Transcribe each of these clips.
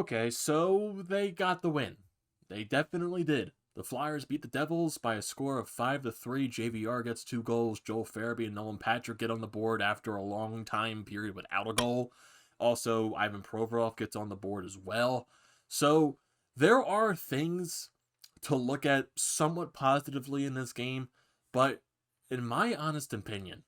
Okay, so they got the win. They definitely did. The Flyers beat the Devils by a score of 5-3. JVR gets 2 goals. Joel Farabee and Nolan Patrick get on the board after a long time period without a goal. Also, Ivan Provorov gets on the board as well. So there are things to look at somewhat positively in this game, but in my honest opinion,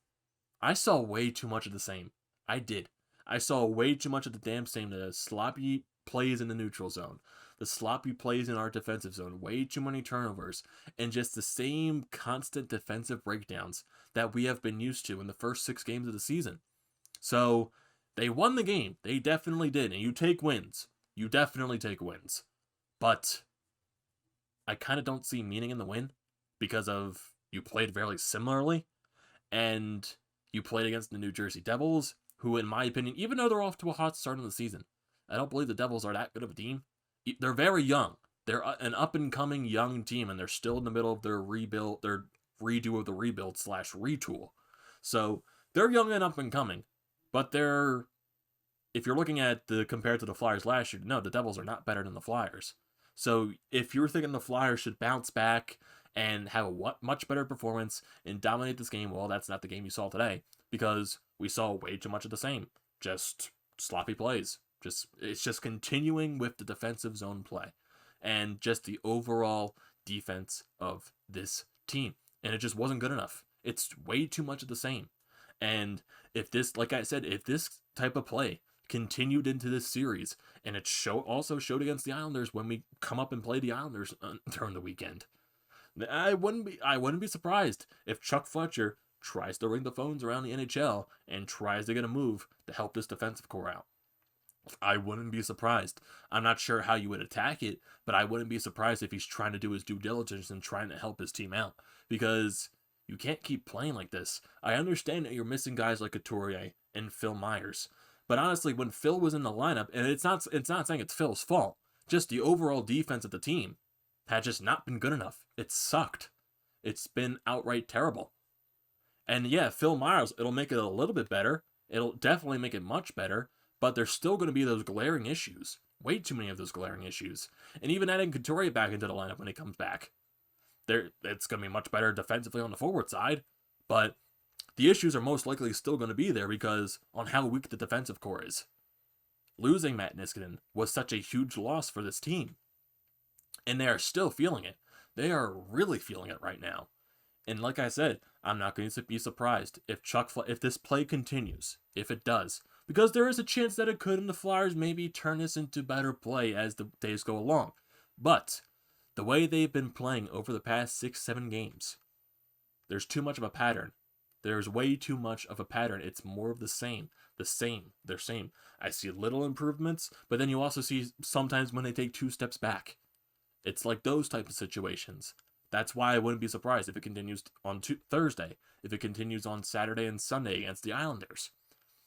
I saw way too much of the same. I did. I saw way too much of the damn same. The sloppy plays in the neutral zone, the sloppy plays in our defensive zone, way too many turnovers, and just the same constant defensive breakdowns that we have been used to in the first 6 games of the season. So they won the game. They definitely did. And you take wins. You definitely take wins. But I kind of don't see meaning in the win because of you played very similarly and you played against the New Jersey Devils, who, in my opinion, even though they're off to a hot start in the season, I don't believe the Devils are that good of a team. They're very young. They're an up-and-coming young team, and they're still in the middle of their rebuild, their redo of the rebuild / retool. So they're young and up-and-coming, but they're, if you're looking at the compared to the Flyers last year, no, the Devils are not better than the Flyers. So if you're thinking the Flyers should bounce back and have a much better performance and dominate this game, well, that's not the game you saw today because we saw way too much of the same. Just sloppy plays. It's just continuing with the defensive zone play and just the overall defense of this team. And it just wasn't good enough. It's way too much of the same. And if this, like I said, if this type of play continued into this series, and it also showed against the Islanders when we come up and play the Islanders during the weekend, I wouldn't be surprised if Chuck Fletcher tries to ring the phones around the NHL and tries to get a move to help this defensive core out. I wouldn't be surprised. I'm not sure how you would attack it, but I wouldn't be surprised if he's trying to do his due diligence and trying to help his team out because you can't keep playing like this. I understand that you're missing guys like Couturier and Phil Myers, but honestly, when Phil was in the lineup, and it's not saying it's Phil's fault, just the overall defense of the team had just not been good enough. It sucked. It's been outright terrible. And yeah, Phil Myers, it'll make it a little bit better. It'll definitely make it much better, but there's still going to be those glaring issues. Way too many of those glaring issues. And even adding Couturier back into the lineup when he comes back, it's going to be much better defensively on the forward side, but the issues are most likely still going to be there because on how weak the defensive core is. Losing Matt Niskanen was such a huge loss for this team. And they are still feeling it. They are really feeling it right now. And like I said, I'm not going to be surprised if if this play continues, if it does, because there is a chance that it could, and the Flyers maybe turn this into better play as the days go along. But the way they've been playing over the past 6-7 games, there's too much of a pattern. There's way too much of a pattern. It's more of the same. They're same. I see little improvements, but then you also see sometimes when they take 2 steps back. It's like those type of situations. That's why I wouldn't be surprised if it continues on Thursday, if it continues on Saturday and Sunday against the Islanders.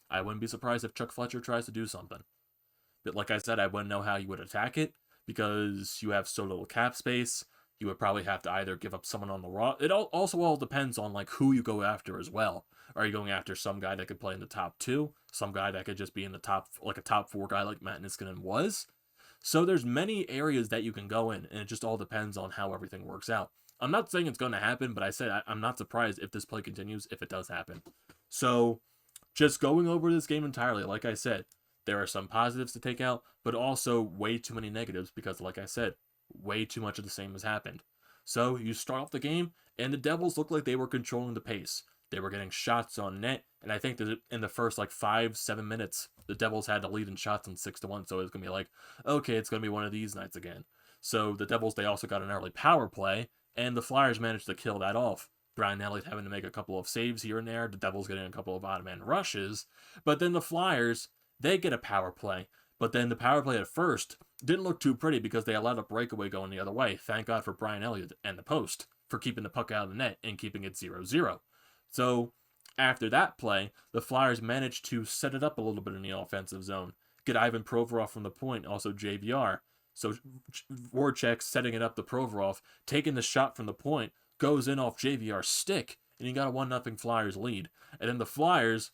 I wouldn't be surprised if Chuck Fletcher tries to do something. But like I said, I wouldn't know how you would attack it because you have so little cap space. You would probably have to either give up someone on the raw. It also all depends on like who you go after as well. Are you going after some guy that could play in the top 2? Some guy that could just be in the top, like a top 4 guy like Matt Niskanen was? So there's many areas that you can go in, and it just all depends on how everything works out. I'm not saying it's going to happen, but I said I'm not surprised if this play continues, if it does happen. So just going over this game entirely, like I said, there are some positives to take out, but also way too many negatives because, like I said, way too much of the same has happened. So you start off the game, and the Devils looked like they were controlling the pace. They were getting shots on net, and I think that in the first 5-7 minutes, the Devils had the lead in shots in 6-1. So it's gonna be like, okay, it's gonna be one of these nights again. So the Devils, they also got an early power play, and the Flyers managed to kill that off. Brian Elliott having to make a couple of saves here and there. The Devils getting a couple of odd-man rushes, but then the Flyers, they get a power play. But then the power play at first didn't look too pretty because they allowed a breakaway going the other way. Thank God for Brian Elliott and the post for keeping the puck out of the net and keeping it 0-0. So after that play, the Flyers managed to set it up a little bit in the offensive zone. Get Ivan Provorov from the point, also JVR. So Voracek setting it up to Provorov, taking the shot from the point, goes in off JVR's stick, and you got a 1-0 Flyers lead. And then the Flyers,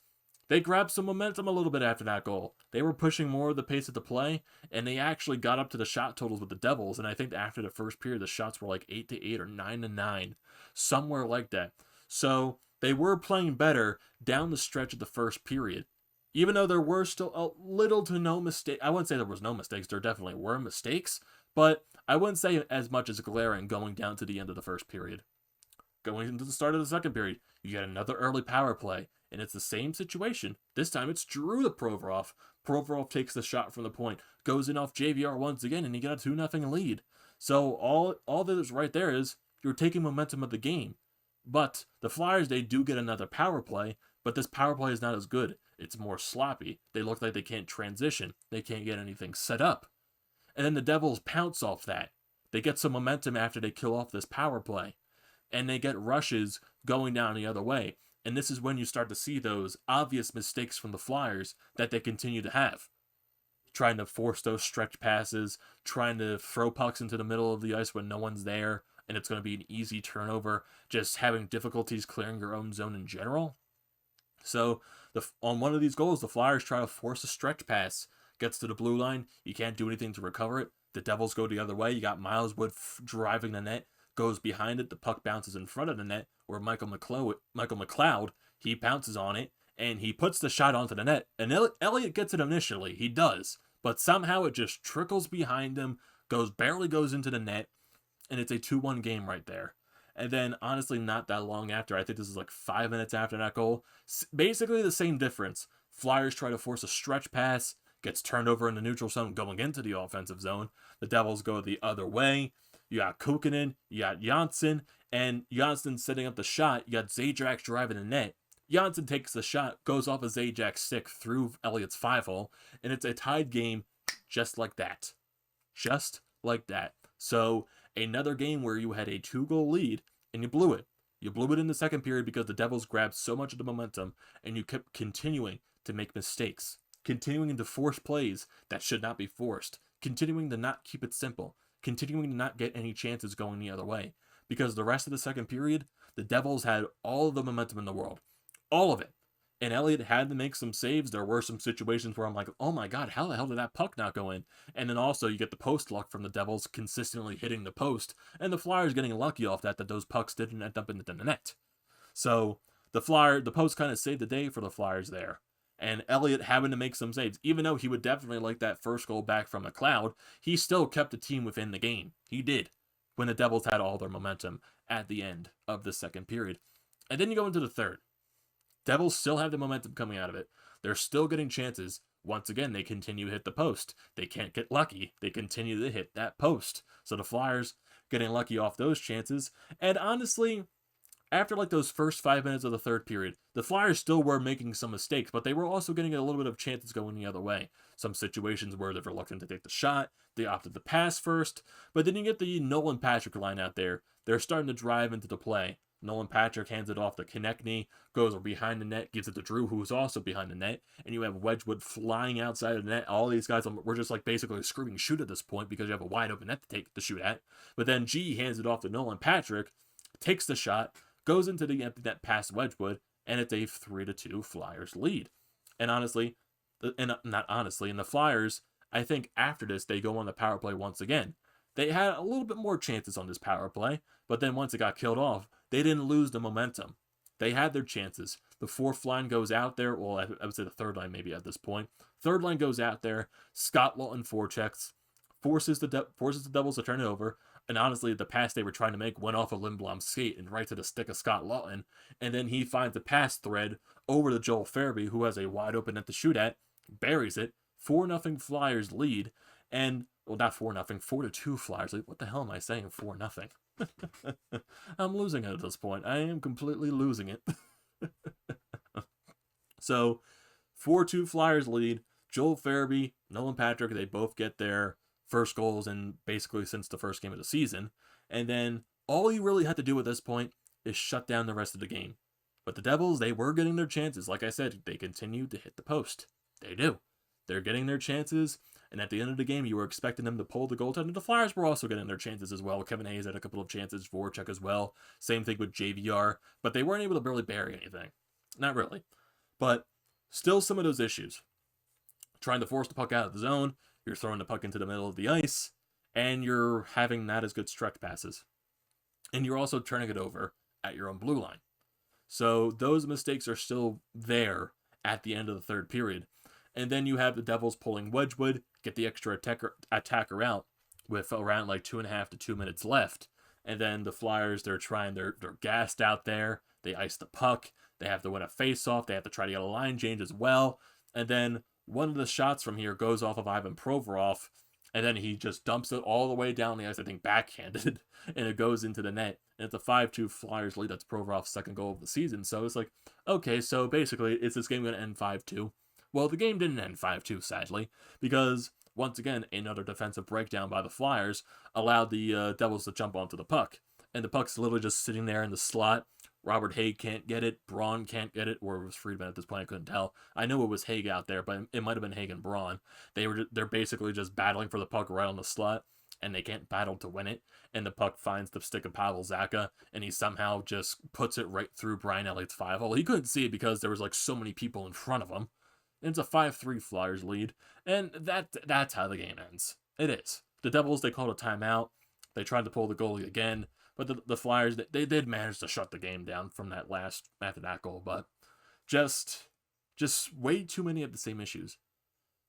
They grabbed some momentum a little bit after that goal. They were pushing more of the pace of the play, and they actually got up to the shot totals with the Devils. And I think after the first period, the shots were like 8-8 or 9-9, somewhere like that. So they were playing better down the stretch of the first period. Even though there were still a little to no mistake, I wouldn't say there was no mistakes. There definitely were mistakes, but I wouldn't say as much as glaring going down to the end of the first period. Going into the start of the second period, you get another early power play, and it's the same situation. This time it's Drew to Provorov. Provorov takes the shot from the point, goes in off JVR once again, and you get a 2-0 lead. So all that is right there is you're taking momentum of the game. But the Flyers, they do get another power play, but this power play is not as good. It's more sloppy. They look like they can't transition. They can't get anything set up. And then the Devils pounce off that. They get some momentum after they kill off this power play. And they get rushes going down the other way. And this is when you start to see those obvious mistakes from the Flyers that they continue to have. Trying to force those stretch passes, trying to throw pucks into the middle of the ice when no one's there, and it's going to be an easy turnover, just having difficulties clearing your own zone in general. So on one of these goals, the Flyers try to force a stretch pass, gets to the blue line, you can't do anything to recover it. The Devils go the other way, you got Miles Wood driving the net, goes behind it, the puck bounces in front of the net, where Michael McLeod, he bounces on it, and he puts the shot onto the net, and Elliott gets it initially, he does, but somehow it just trickles behind him, barely goes into the net, and it's a 2-1 game right there. And then, honestly, not that long after, I think this is like 5 minutes after that goal, basically the same difference. Flyers try to force a stretch pass, gets turned over in the neutral zone going into the offensive zone. The Devils go the other way. You got Kukkonen, you got Johnsson, and Johnsson setting up the shot. You got Zajac driving the net. Johnsson takes the shot, goes off a Zajac stick through Elliott's 5-hole, and it's a tied game just like that. Just like that. So, another game where you had a 2-goal lead, and you blew it. You blew it in the second period because the Devils grabbed so much of the momentum, and you kept continuing to make mistakes. Continuing to force plays that should not be forced. Continuing to not keep it simple. Continuing to not get any chances going the other way. Because the rest of the second period, the Devils had all of the momentum in the world. All of it. And Elliott had to make some saves. There were some situations where I'm like, oh my god, how the hell did that puck not go in? And then also you get the post luck from the Devils consistently hitting the post, and the Flyers getting lucky off that those pucks didn't end up in the net. So the post kind of saved the day for the Flyers there. And Elliott having to make some saves, even though he would definitely like that first goal back from McLeod, he still kept the team within the game. He did, when the Devils had all their momentum at the end of the second period. And then you go into the third. Devils still have the momentum coming out of it. They're still getting chances. Once again, they continue to hit the post. They can't get lucky. They continue to hit that post. So the Flyers getting lucky off those chances. And honestly, after like those first 5 minutes of the third period, the Flyers still were making some mistakes, but they were also getting a little bit of chances going the other way. Some situations where they're reluctant to take the shot, they opted to pass first, but then you get the Nolan Patrick line out there. They're starting to drive into the play. Nolan Patrick hands it off to Konechny, goes behind the net, gives it to Drew, who's also behind the net, and you have Wedgwood flying outside of the net. All these guys were just like basically screaming shoot at this point because you have a wide open net to shoot at. But then G hands it off to Nolan Patrick, takes the shot, goes into the empty net past Wedgwood, and it's a 3-2 Flyers lead. And honestly, and the Flyers, I think after this, they go on the power play once again. They had a little bit more chances on this power play, but then once it got killed off, they didn't lose the momentum. They had their chances. The fourth line goes out there. Well, I would say the third line maybe at this point. Third line goes out there. Scott Laughton forechecks, forces the Devils to turn it over. And honestly, the pass they were trying to make went off of Lindblom's skate and right to the stick of Scott Laughton. And then he finds a pass thread over to Joel Farabee, who has a wide open net to shoot at, buries it. 4-0 Flyers lead. And, well, not 4-0, 4-2 Flyers lead. What the hell am I saying, 4-0? I'm losing it at this point. I am completely losing it. So, 4-2 Flyers lead. Joel Farabee, Nolan Patrick, they both get their first goals in basically since the first game of the season. And then all you really had to do at this point is shut down the rest of the game. But the Devils, they were getting their chances. Like I said, they continue to hit the post. They do. They're getting their chances. And at the end of the game, you were expecting them to pull the goaltender. The Flyers were also getting their chances as well. Kevin Hayes had a couple of chances, Voracek as well. Same thing with JVR. But they weren't able to really bury anything. Not really. But Still some of those issues. Trying to force the puck out of the zone, you're throwing the puck into the middle of the ice, and you're having not as good stretch passes. And you're also turning it over at your own blue line. So those mistakes are still there at the end of the third period. And then you have the Devils pulling Wedgwood, get the extra attacker out with around like 2.5 to 2 minutes left. And then the Flyers, they're gassed out there. They ice the puck. They have to win a face-off. They have to try to get a line change as well. And then one of the shots from here goes off of Ivan Provorov, and then he just dumps it all the way down the ice, I think backhanded, and it goes into the net. And it's a 5-2 Flyers lead. That's Provorov's second goal of the season. So it's like, okay, so basically, is this game going to end 5-2? Well, the game didn't end 5-2, sadly, because once again, another defensive breakdown by the Flyers allowed the Devils to jump onto the puck. And the puck's literally just sitting there in the slot. Robert Haig can't get it. Braun can't get it. Or it was Friedman at this point. I couldn't tell. I know it was Haig out there, but it might have been Haig and Braun. They're basically just battling for the puck right on the slot, and they can't battle to win it. And the puck finds the stick of Pavel Zacha, and he somehow just puts it right through Brian Elliott's 5-hole. He couldn't see it because there was like so many people in front of him. And it's a 5-3 Flyers lead, and that's how the game ends. It is. The Devils, they called a timeout. They tried to pull the goalie again. But the Flyers, they did manage to shut the game down from that last, after that goal. But just way too many of the same issues.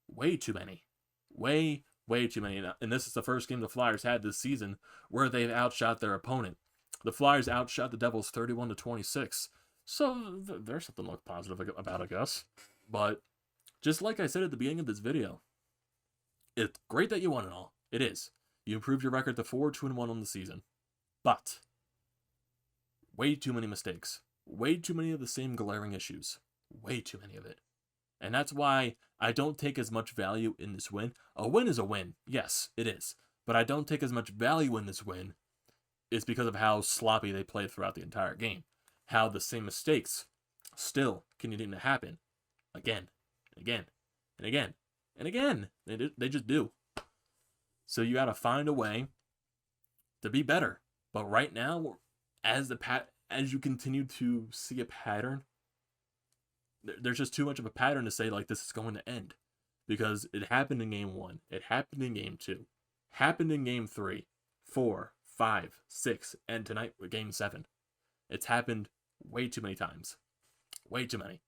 Way too many. Way too many. And this is the first game the Flyers had this season where they've outshot their opponent. The Flyers outshot the Devils 31-26. So there's something to look positive about, I guess. But just like I said at the beginning of this video, it's great that you won it all. It is. You improved your record to 4-2-1 on the season. But way too many mistakes. Way too many of the same glaring issues. Way too many of it. And that's why I don't take as much value in this win. A win is a win. Yes, it is. But I don't take as much value in this win. It's because of how sloppy they played throughout the entire game. How the same mistakes still continue to happen. Again, and again, and again, and again. They just do. So you gotta find a way to be better. But right now, as you continue to see a pattern, there's just too much of a pattern to say like this is going to end, because it happened in game 1, it happened in game 2, happened in game 3, 4, 5, 6, and tonight with game 7. It's happened way too many times, way too many.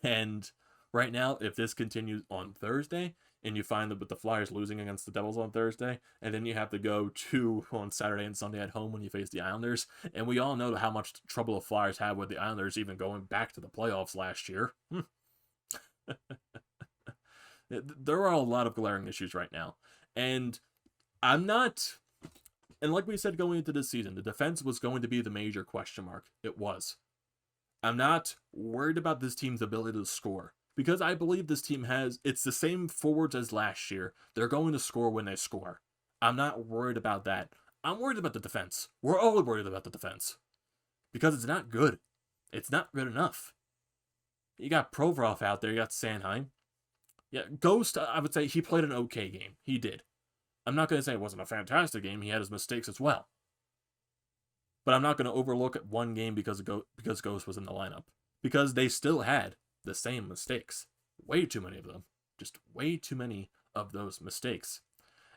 And right now, if this continues on Thursday, and you find that with the Flyers losing against the Devils on Thursday, and then you have to go to on Saturday and Sunday at home when you face the Islanders, and we all know how much trouble the Flyers had with the Islanders even going back to the playoffs last year. There are a lot of glaring issues right now, and like we said going into this season, the defense was going to be the major question mark. It was. I'm not worried about this team's ability to score, because I believe this team it's the same forwards as last year. They're going to score when they score. I'm not worried about that. I'm worried about the defense. We're all worried about the defense. Because it's not good. It's not good enough. You got Provorov out there. You got Sanheim. Yeah, Ghost, I would say he played an okay game. He did. I'm not going to say it wasn't a fantastic game. He had his mistakes as well. But I'm not going to overlook one game because Ghost was in the lineup. Because they still had the same mistakes. Way too many of them. Just way too many of those mistakes.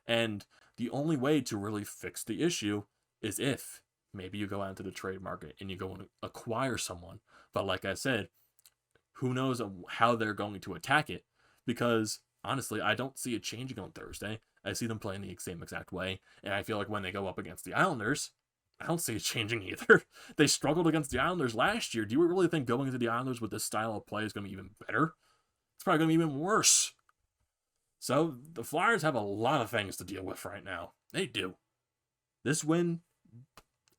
And the only way to really fix the issue is if maybe you go out into the trade market and you go and acquire someone. But like I said, who knows how they're going to attack it? Because honestly, I don't see it changing on Thursday. I see them playing the same exact way. And I feel like when they go up against the Islanders, I don't see it changing either. They struggled against the Islanders last year. Do you really think going into the Islanders with this style of play is going to be even better? It's probably going to be even worse. So the Flyers have a lot of things to deal with right now. They do. This win,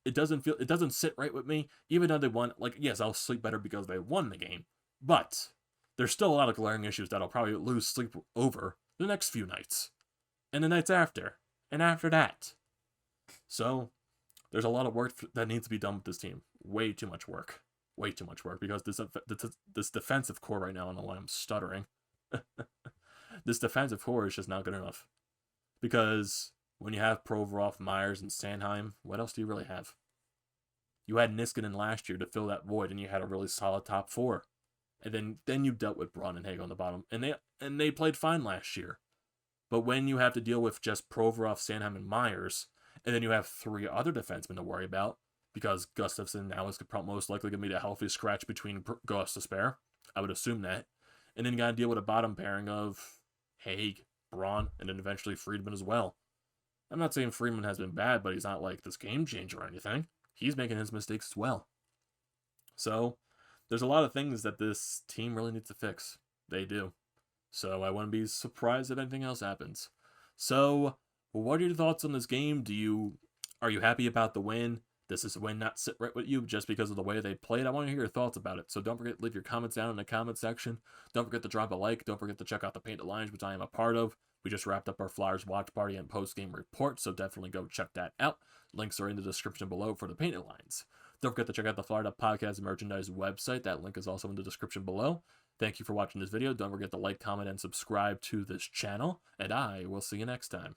it doesn't sit right with me. Even though they won, like, yes, I'll sleep better because they won the game. But there's still a lot of glaring issues that I'll probably lose sleep over the next few nights. And the nights after. And after that. So there's a lot of work that needs to be done with this team. Way too much work. Way too much work. Because this defensive core right now, I don't know why I'm stuttering. This defensive core is just not good enough. Because when you have Provorov, Myers, and Sanheim, what else do you really have? You had Niskanen last year to fill that void, and you had a really solid top four. And then you dealt with Braun and Hagel on the bottom, and they played fine last year. But when you have to deal with just Provorov, Sanheim, and Myers, and then you have 3 other defensemen to worry about, because Gustafsson now is most likely going to be the healthy scratch between Ghost to spare. I would assume that. And then you got to deal with a bottom pairing of Haig, Braun, and then eventually Friedman as well. I'm not saying Friedman has been bad, but he's not like this game changer or anything. He's making his mistakes as well. So there's a lot of things that this team really needs to fix. They do. So I wouldn't be surprised if anything else happens. So what are your thoughts on this game? Are you happy about the win? Does this win not sit right with you just because of the way they played? I want to hear your thoughts about it. So don't forget to leave your comments down in the comment section. Don't forget to drop a like. Don't forget to check out the Painted Lines, which I am a part of. We just wrapped up our Flyers watch party and post-game report, so definitely go check that out. Links are in the description below for the Painted Lines. Don't forget to check out the Fired Up Podcast merchandise website. That link is also in the description below. Thank you for watching this video. Don't forget to like, comment, and subscribe to this channel, and I will see you next time.